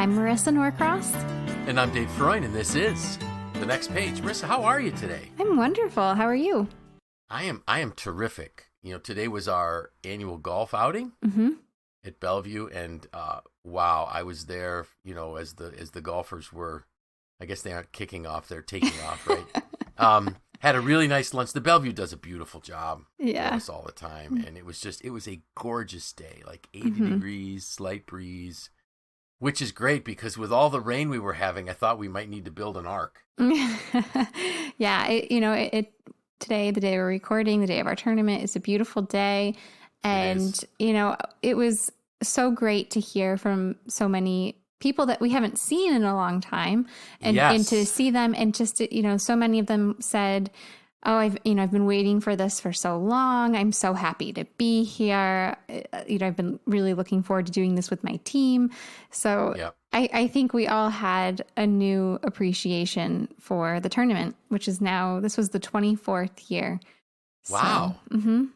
I'm Marisa Norcross. And I'm Dave Freund, and this is The Next Page. Marissa, how are you today? I'm wonderful. How are you? I am terrific. You know, today was our annual golf outing at Bellevue, and wow, I was there, you know, as the golfers were, I guess they aren't kicking off, they're taking off, right? Had a really nice lunch. The Bellevue does a beautiful job for us all the time, and it was a gorgeous day, like 80 degrees, slight breeze, which is great because with all the rain we were having, I thought we might need to build an ark. Yeah, today, the day we're recording, the day of our tournament, is a beautiful day, and it was so great to hear from so many people that we haven't seen in a long time, and to see them, and just so many of them said, "Oh, I've been waiting for this for so long. I'm so happy to be here. I've been really looking forward to doing this with my team." So I think we all had a new appreciation for the tournament, which is this was the 24th year. Wow. So,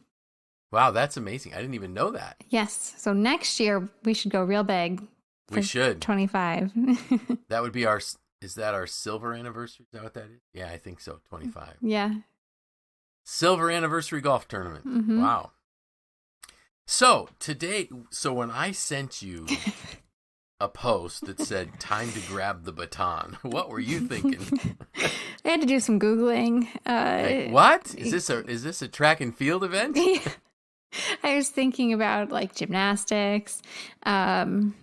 Wow, that's amazing. I didn't even know that. Yes. So next year we should go real big. We should. 25. That would be is that our silver anniversary? Is that what that is? Yeah, I think so. 25. Yeah. Silver anniversary golf tournament. Wow. So when I sent you a post that said "Time to grab the baton," what were you thinking? I had to do some Googling. Like, what is this a track and field event? I was thinking about like gymnastics, all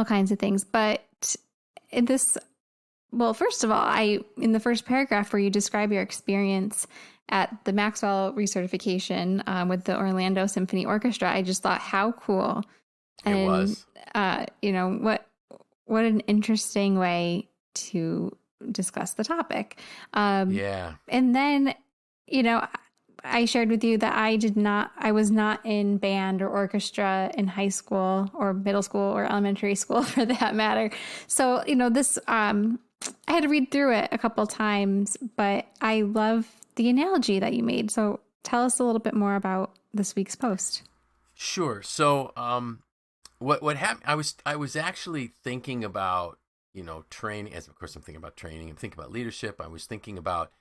kinds of things. But first of all, in the first paragraph where you describe your experience at the Maxwell recertification with the Orlando Symphony Orchestra, I just thought, how cool. It was. What an interesting way to discuss the topic. Yeah. And then, I shared with you that I was not in band or orchestra in high school or middle school or elementary school for that matter. So, this, I had to read through it a couple times, but I love the analogy that you made. So tell us a little bit more about this week's post. Sure. So, what happened? I was actually thinking about, training. As of course I'm thinking about training. I'm thinking about leadership. I was thinking about,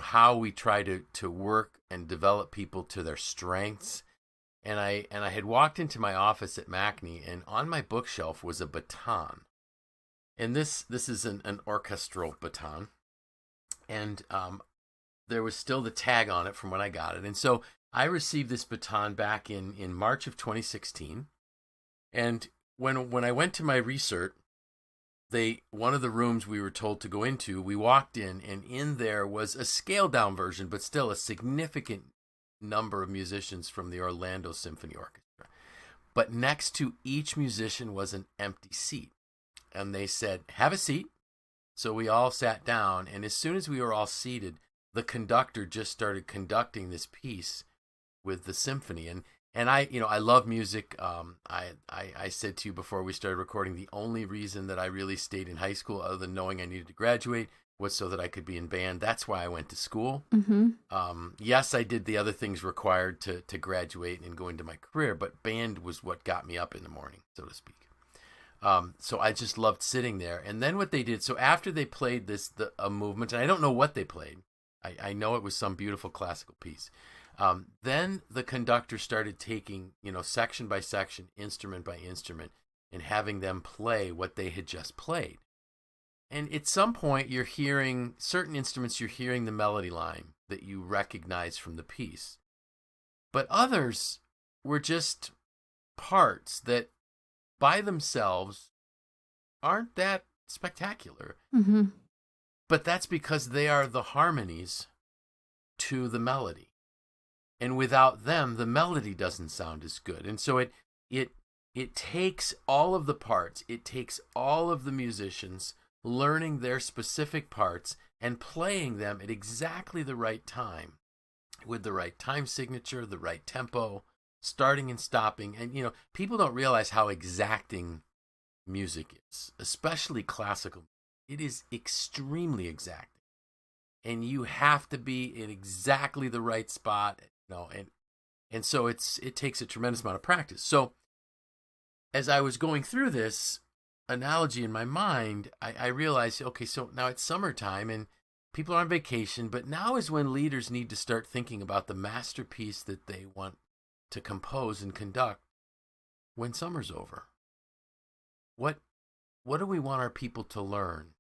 how we try to work and develop people to their strengths. And I had walked into my office at MACNY, and on my bookshelf was a baton. And this is an orchestral baton. And there was still the tag on it from when I got it. And so I received this baton back in March of 2016. And when I went to my recert, one of the rooms we were told to go into, we walked in, and in there was a scaled down version, but still a significant number of musicians from the Orlando Symphony Orchestra. But next to each musician was an empty seat. And they said, "Have a seat." So we all sat down, and as soon as we were all seated, the conductor just started conducting this piece with the symphony. And I love music. I said to you before we started recording, the only reason that I really stayed in high school, other than knowing I needed to graduate, was so that I could be in band. That's why I went to school. Yes, I did the other things required to graduate and go into my career, but band was what got me up in the morning, so to speak. So I just loved sitting there. And then what they did, so after they played a movement, and I don't know what they played. I know it was some beautiful classical piece. Then the conductor started taking, section by section, instrument by instrument, and having them play what they had just played. And at some point, you're hearing certain instruments, you're hearing the melody line that you recognize from the piece. But others were just parts that by themselves aren't that spectacular. But that's because they are the harmonies to the melody. And without them, the melody doesn't sound as good. And so it takes all of the parts. It takes all of the musicians learning their specific parts and playing them at exactly the right time, with the right time signature, the right tempo, starting and stopping. And, people don't realize how exacting music is, especially classical. It is extremely exacting. And you have to be in exactly the right spot. And so it takes a tremendous amount of practice. So as I was going through this, analogy in my mind, I realized, okay, so now it's summertime and people are on vacation, but now is when leaders need to start thinking about the masterpiece that they want to compose and conduct when summer's over. What do we want our people to learn?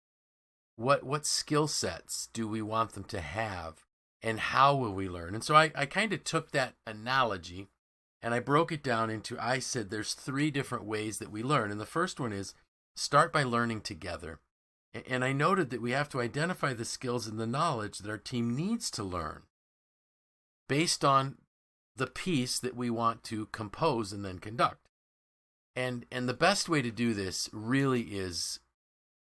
What skill sets do we want them to have? And how will we learn? And so I kind of took that analogy and I broke it down into, I said there's 3 different ways that we learn. And the first one is start by learning together. And I noted that we have to identify the skills and the knowledge that our team needs to learn based on the piece that we want to compose and then conduct. And the best way to do this really is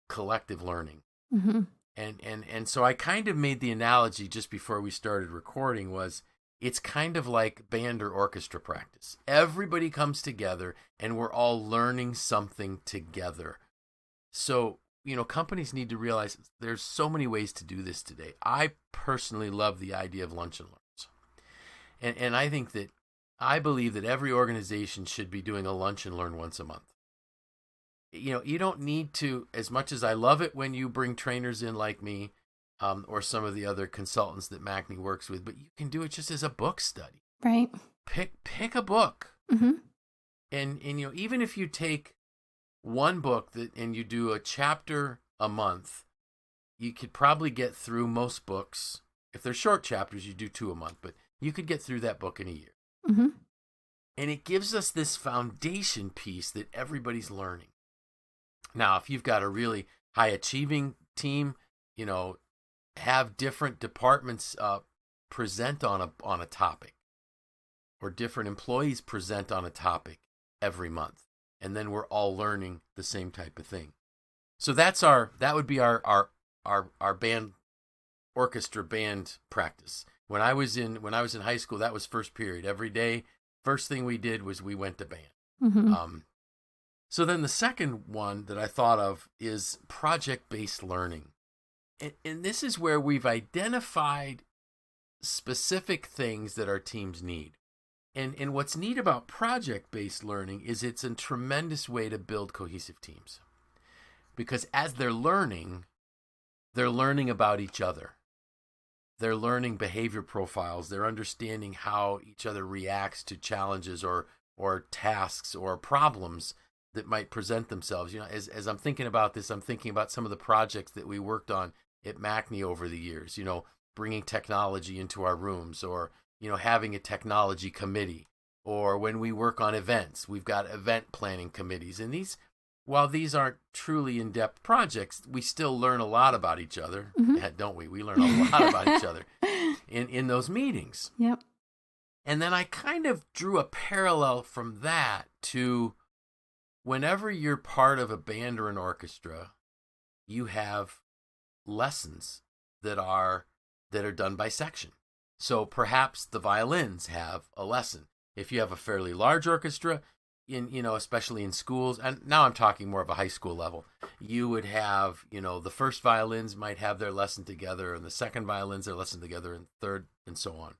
collective learning. Mm-hmm. And so I kind of made the analogy just before we started recording was it's kind of like band or orchestra practice. Everybody comes together and we're all learning something together. So, companies need to realize there's so many ways to do this today. I personally love the idea of lunch and learns. And I believe that every organization should be doing a lunch and learn once a month. You don't need to, as much as I love it when you bring trainers in like me, or some of the other consultants that MACNY works with, but you can do it just as a book study. Right. Pick a book. Mm-hmm. And even if you take one book and you do a chapter a month, you could probably get through most books. If they're short chapters, you do 2 a month, but you could get through that book in a year. Mm-hmm. And it gives us this foundation piece that everybody's learning. Now, if you've got a really high achieving team, have different departments present on a topic, or different employees present on a topic every month, and then we're all learning the same type of thing. So that would be our band orchestra band practice. When I was in high school, that was first period every day. First thing we did was we went to band. Mm-hmm. So then the second one that I thought of is project-based learning. And this is where we've identified specific things that our teams need. And what's neat about project-based learning is it's a tremendous way to build cohesive teams. Because as they're learning about each other. They're learning behavior profiles. They're understanding how each other reacts to challenges or tasks or problems that might present themselves. As I'm thinking about this, I'm thinking about some of the projects that we worked on at MACNY over the years, bringing technology into our rooms, or, having a technology committee, or when we work on events, we've got event planning committees. And while these aren't truly in-depth projects, we still learn a lot about each other, don't we? We learn a lot about each other in those meetings. Yep. And then I kind of drew a parallel from that to whenever you're part of a band or an orchestra, you have lessons that are done by section. So perhaps the violins have a lesson. If you have a fairly large orchestra, especially in schools, and now I'm talking more of a high school level, you would have, the first violins might have their lesson together, and the second violins their lesson together, and third, and so on.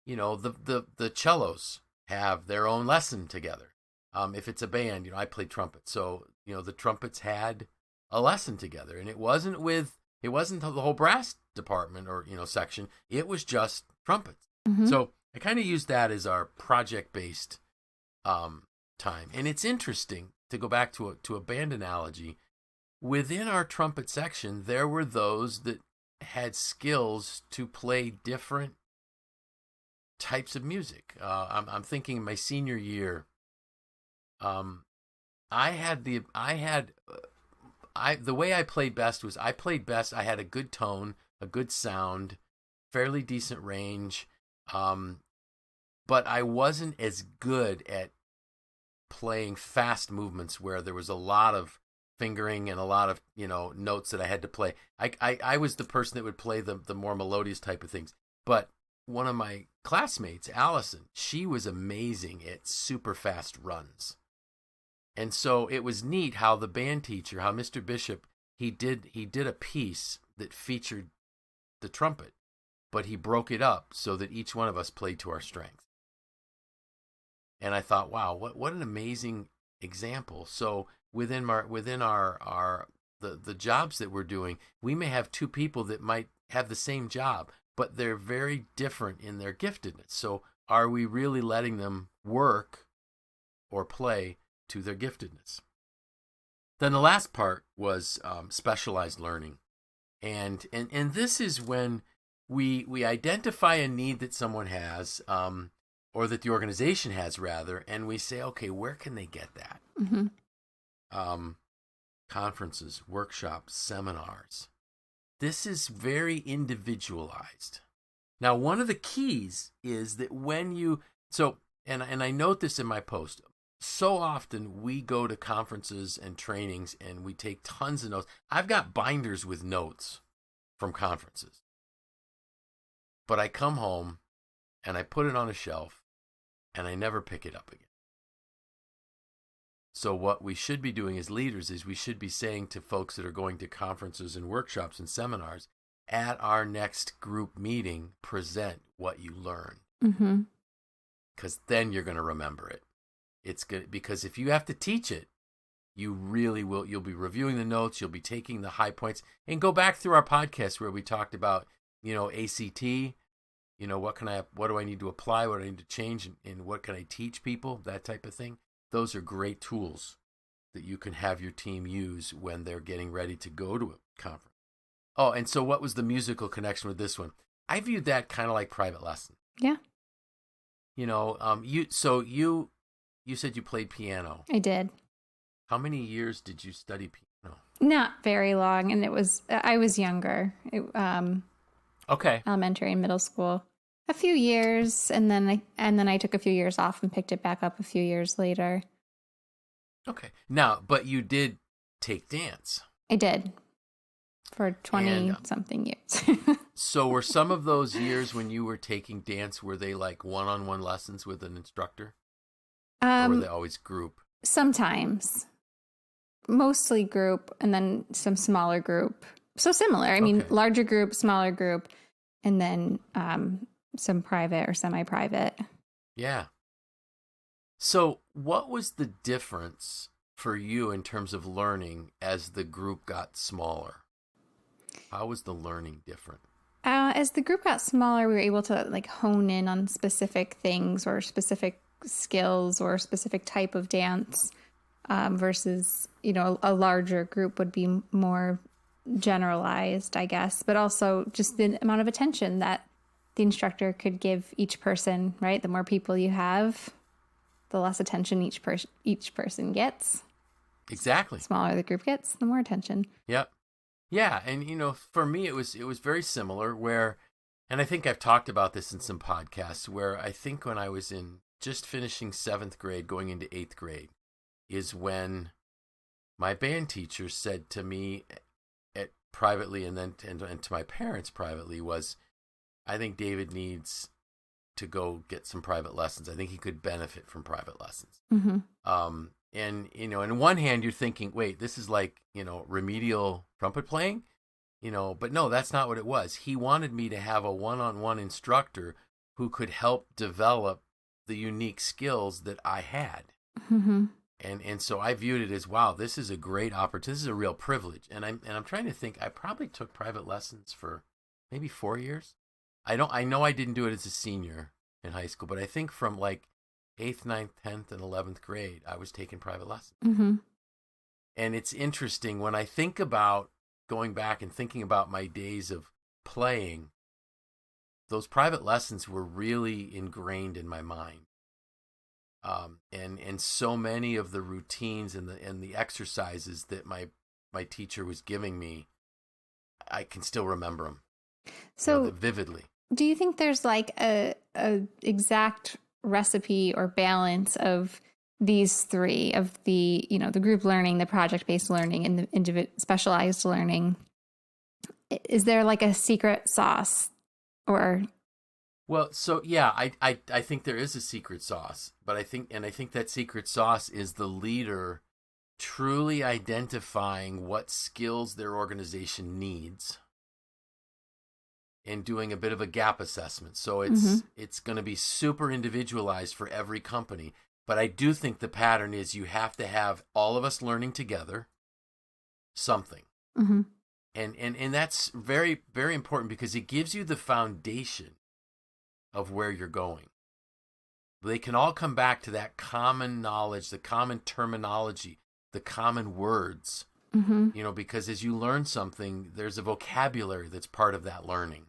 The cellos have their own lesson together. If it's a band, I played trumpet, so the trumpets had a lesson together, and it wasn't the whole brass department or section. It was just trumpets. Mm-hmm. So I kind of used that as our project-based time, and it's interesting to go back to a band analogy. Within our trumpet section, there were those that had skills to play different types of music. I'm thinking my senior year. The way I played best was I had a good tone, a good sound, fairly decent range, but I wasn't as good at playing fast movements where there was a lot of fingering and a lot of notes that I had to play. I was the person that would play the more melodious type of things. But one of my classmates, Allison, she was amazing at super fast runs. And so it was neat how the band teacher, how Mr. Bishop, he did a piece that featured the trumpet, but he broke it up so that each one of us played to our strength. And I thought, wow, what an amazing example. So within our the jobs that we're doing, we may have two people that might have the same job, but they're very different in their giftedness. So are we really letting them work or play to their giftedness? Then the last part was specialized learning. And this is when we identify a need that someone has, or that the organization has rather, and we say, okay, where can they get that? Mm-hmm. Conferences, workshops, seminars. This is very individualized. Now, one of the keys is that when you, and I note this in my post, so often we go to conferences and trainings and we take tons of notes. I've got binders with notes from conferences, but I come home and I put it on a shelf and I never pick it up again. So what we should be doing as leaders is we should be saying to folks that are going to conferences and workshops and seminars, at our next group meeting, present what you learned. Mm-hmm. Because then you're going to remember it. It's good, because if you have to teach it, you really will. You'll be reviewing the notes. You'll be taking the high points, and go back through our podcast where we talked about, ACT. What do I need to apply? What do I need to change? And what can I teach people? That type of thing. Those are great tools that you can have your team use when they're getting ready to go to a conference. Oh, and so what was the musical connection with this one? I viewed that kind of like private lesson. Yeah. You said you played piano. I did. How many years did you study piano? Not very long, and I was younger. Okay. Elementary and middle school. A few years, and then I took a few years off and picked it back up a few years later. Okay. Now, but you did take dance. I did. For 20-something years. So were some of those years when you were taking dance, were they like one-on-one lessons with an instructor? Or were they always group? Sometimes. Mostly group, and then some smaller group. So similar. I mean, larger group, smaller group, and then some private or semi-private. Yeah. So what was the difference for you in terms of learning as the group got smaller? How was the learning different? As the group got smaller, we were able to hone in on specific things or specific skills or specific type of dance, versus, a larger group would be more generalized, I guess, but also just the amount of attention that the instructor could give each person, right? The more people you have, the less attention each person gets. Exactly. The smaller the group gets, the more attention. Yep. Yeah, and for me it was very similar where, and I think I've talked about this in some podcasts, where I think when I was in just finishing 7th grade going into 8th grade is when my band teacher said to me privately and then and to my parents privately was, I think David needs to go get some private lessons. I think he could benefit from private lessons. Mm-hmm. And, in one hand, you're thinking, wait, this is like, remedial trumpet playing, but no, that's not what it was. He wanted me to have a one-on-one instructor who could help develop the unique skills that I had. Mm-hmm. And so I viewed it as, wow, this is a great opportunity. This is a real privilege. And I'm trying to think, I probably took private lessons for maybe 4 years. I know I didn't do it as a senior in high school, but I think from 8th, 9th, 10th, and 11th grade, I was taking private lessons. Mm-hmm. And it's interesting when I think about going back and thinking about my days of playing, those private lessons were really ingrained in my mind. And so many of the routines and the exercises that my teacher was giving me, I can still remember them. So vividly. Do you think there's a exact recipe or balance of these three, of the the group learning, the project-based learning, and the specialized learning? Is there a secret sauce or? Well, so yeah, I think there is a secret sauce, but I think that secret sauce is the leader truly identifying what skills their organization needs and doing a bit of a gap assessment. So it's going to be super individualized for every company, But I do think the pattern is you have to have all of us learning together something. Mm-hmm. And that's very, very important because it gives you the foundation of where you're going. They can all come back to that common knowledge, the common terminology, the common words, Mm-hmm. because as you learn something, there's a vocabulary that's part of that learning.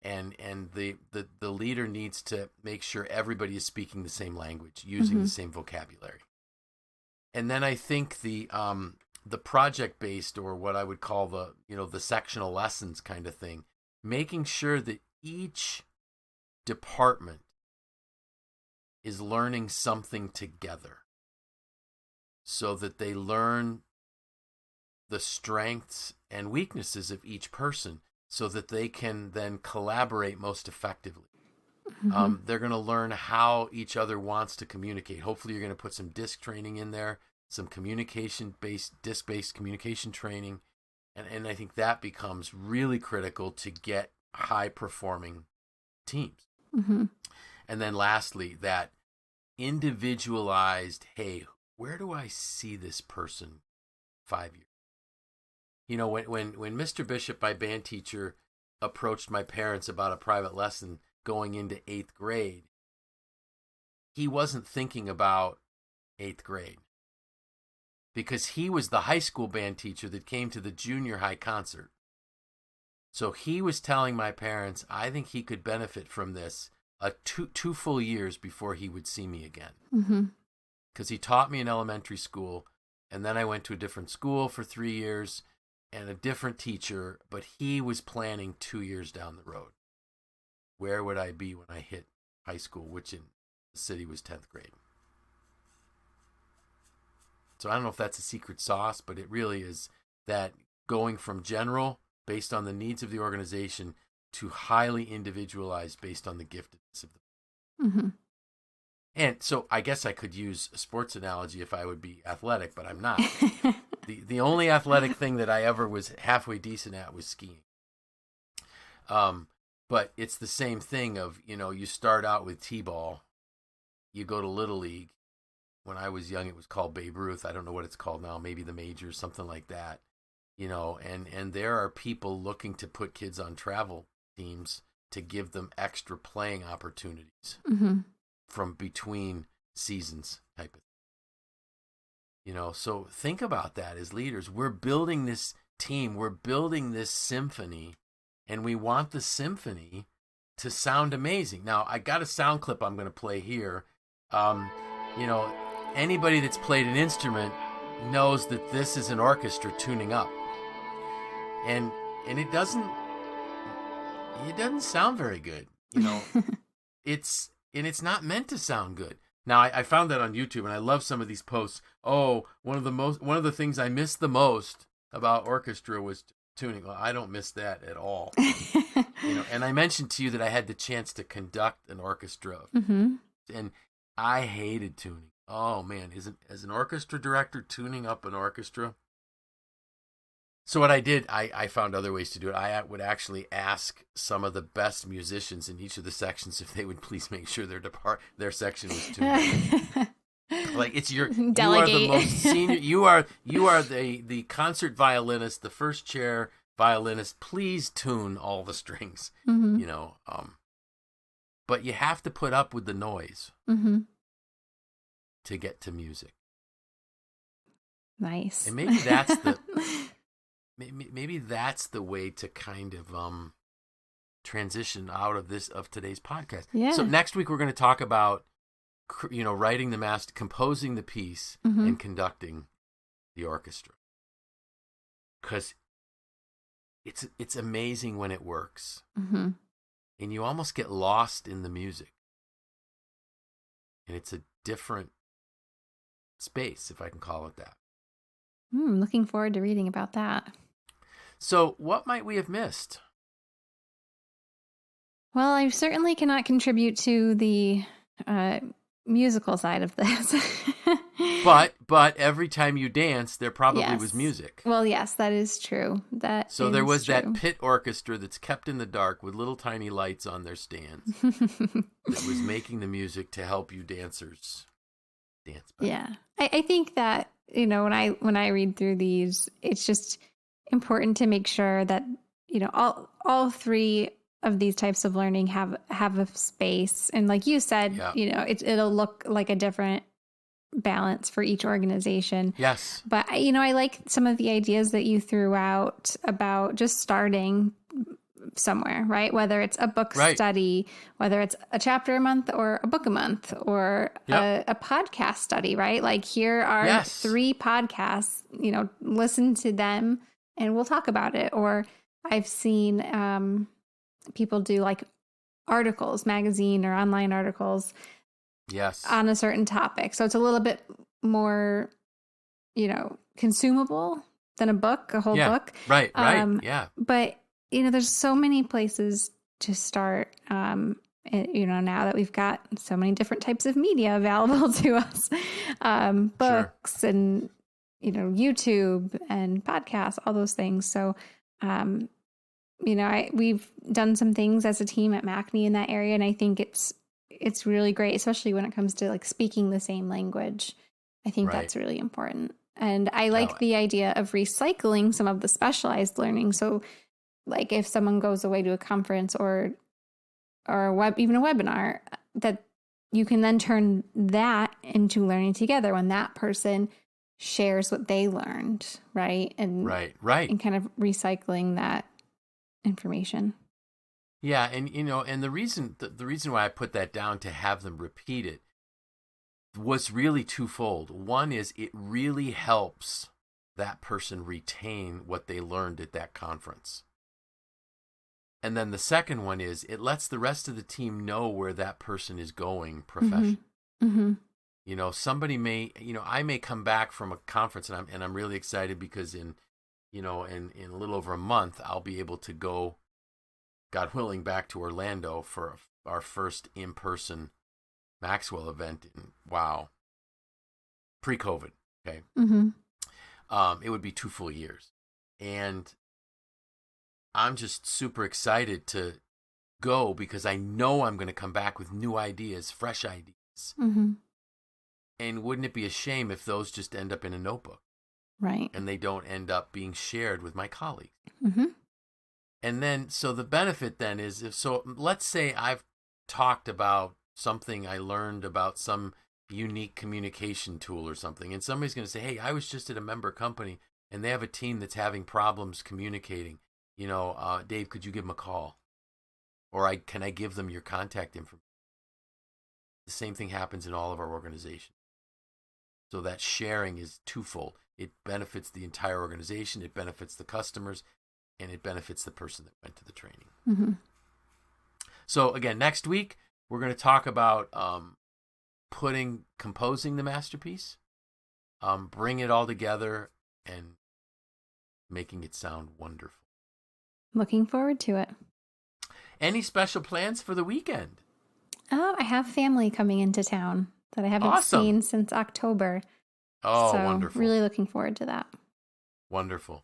And the leader needs to make sure everybody is speaking the same language, using Mm-hmm. the same vocabulary. And then I think the project-based, or what I would call the sectional lessons kind of thing, making sure that each department is learning something together so that they learn the strengths and weaknesses of each person so that they can then collaborate most effectively. Mm-hmm. They're going to learn how each other wants to communicate. Hopefully you're going to put some DISC training in there, some DISC-based communication training. And I think that becomes really critical to get high-performing teams. Mm-hmm. And then lastly, that individualized, hey, where do I see this person 5 years? When Mr. Bishop, my band teacher, approached my parents about a private lesson going into 8th grade, he wasn't thinking about 8th grade because he was the high school band teacher that came to the junior high concert. So he was telling my parents, I think he could benefit from this two full years before he would see me again. Mm-hmm. Because he taught me in elementary school, and then I went to a different school for 3 years and a different teacher, but he was planning 2 years down the road. Where would I be when I hit high school, which in the city was 10th grade? So I don't know if that's a secret sauce, but it really is that going from general, based on the needs of the organization, to highly individualized based on the giftedness of the. Mm-hmm. And so I guess I could use a sports analogy if I would be athletic, but I'm not. The only athletic thing that I ever was halfway decent at was skiing. But it's the same thing of, you start out with T-ball, you go to Little League. When I was young, it was called Babe Ruth. I don't know what it's called now, maybe the majors, something like that. And there are people looking to put kids on travel teams to give them extra playing opportunities Mm-hmm. from between seasons type of thing. So think about that as leaders. We're building this team, we're building this symphony, and we want the symphony to sound amazing. Now, I got a sound clip I'm going to play here. Anybody that's played an instrument knows that this is an orchestra tuning up. And it doesn't sound very good. It's not meant to sound good. Now I found that on YouTube, and I love some of these posts. Oh, one of the things I missed the most about orchestra was tuning. Well, I don't miss that at all. And I mentioned to you that I had the chance to conduct an orchestra, Mm-hmm. and I hated tuning. Oh man, as an orchestra director, tuning up an orchestra. So what I did, I found other ways to do it. I would actually ask some of the best musicians in each of the sections if they would please make sure their section was tuned. Like it's Delegate. You are the most senior. You are the concert violinist, the first chair violinist. Please tune all the strings. Mm-hmm. But you have to put up with the noise Mm-hmm. to get to music. Nice. And maybe that's the. Maybe that's the way to kind of transition out of today's podcast. Yeah. So next week we're going to talk about writing the master, composing the piece, Mm-hmm. and conducting the orchestra. Because it's amazing when it works, Mm-hmm. and you almost get lost in the music, and it's a different space, if I can call it that. Looking forward to reading about that. So what might we have missed? Well, I certainly cannot contribute to the musical side of this. But every time you dance, there probably Yes. was music. Well, yes, that is true. So there was true. that pit orchestra that's kept in the dark with little tiny lights on their stands that was making the music to help you dancers dance better. Yeah. I think that, you know, when I read through these, it's just important to make sure that, you know, all three of these types of learning have a space. And like you said, Yeah. you know, it'll look like a different balance for each organization. Yes. But, you know, I like some of the ideas that you threw out about just starting somewhere, right? Whether it's a book study, whether it's a chapter a month or a book a month, or a podcast study, right? Like, here are 3 podcasts, you know, listen to them and we'll talk about it. Or I've seen people do like articles, magazine or online articles on a certain topic. So it's a little bit more, you know, consumable than a book, a whole book. Right. Yeah. But, you know, there's so many places to start, you know, now that we've got so many different types of media available to us, books and, you know, YouTube and podcasts, all those things. So, you know, we've done some things as a team at MACNY in that area. And I think it's really great, especially when it comes to like speaking the same language. I think that's really important. And I like the idea of recycling some of the specialized learning. So, like if someone goes away to a conference or even a webinar, that you can then turn that into learning together when that person shares what they learned, right? And and kind of recycling that information. Yeah, and you know, and the reason why I put that down to have them repeat it was really twofold. One is it really helps that person retain what they learned at that conference. And then the second one is it lets the rest of the team know where that person is going professionally. Mm-hmm. You know, somebody may, you know, I may come back from a conference and I'm really excited because in a little over a month, I'll be able to go, God willing, back to Orlando for our first in-person Maxwell event. Pre-COVID. Okay. Mm-hmm. It would be 2 full years. And I'm just super excited to go because I know I'm going to come back with new ideas, fresh ideas. Mm-hmm. And wouldn't it be a shame if those just end up in a notebook? Right. And they don't end up being shared with my colleagues. Mm-hmm. And then, so the benefit then is, let's say I've talked about something I learned about some unique communication tool or something, and somebody's going to say, hey, I was just at a member company and they have a team that's having problems communicating. You know, Dave, could you give them a call? Or can I give them your contact information? The same thing happens in all of our organizations. So that sharing is twofold. It benefits the entire organization, it benefits the customers, and it benefits the person that went to the training. Mm-hmm. So again, next week, we're going to talk about composing the masterpiece, bring it all together, and making it sound wonderful. Looking forward to it. Any special plans for the weekend? Oh, I have family coming into town that I haven't seen since October. Oh, so wonderful. Really looking forward to that. Wonderful.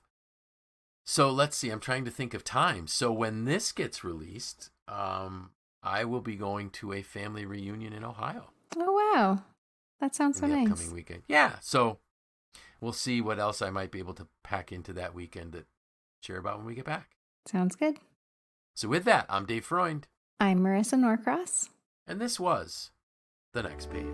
So let's see. I'm trying to think of time. So when this gets released, I will be going to a family reunion in Ohio. Oh, wow. That sounds so nice. Upcoming weekend. Yeah. So we'll see what else I might be able to pack into that weekend to share about when we get back. Sounds good. So with that, I'm Dave Freund. I'm Marisa Norcross. And this was The Next Page.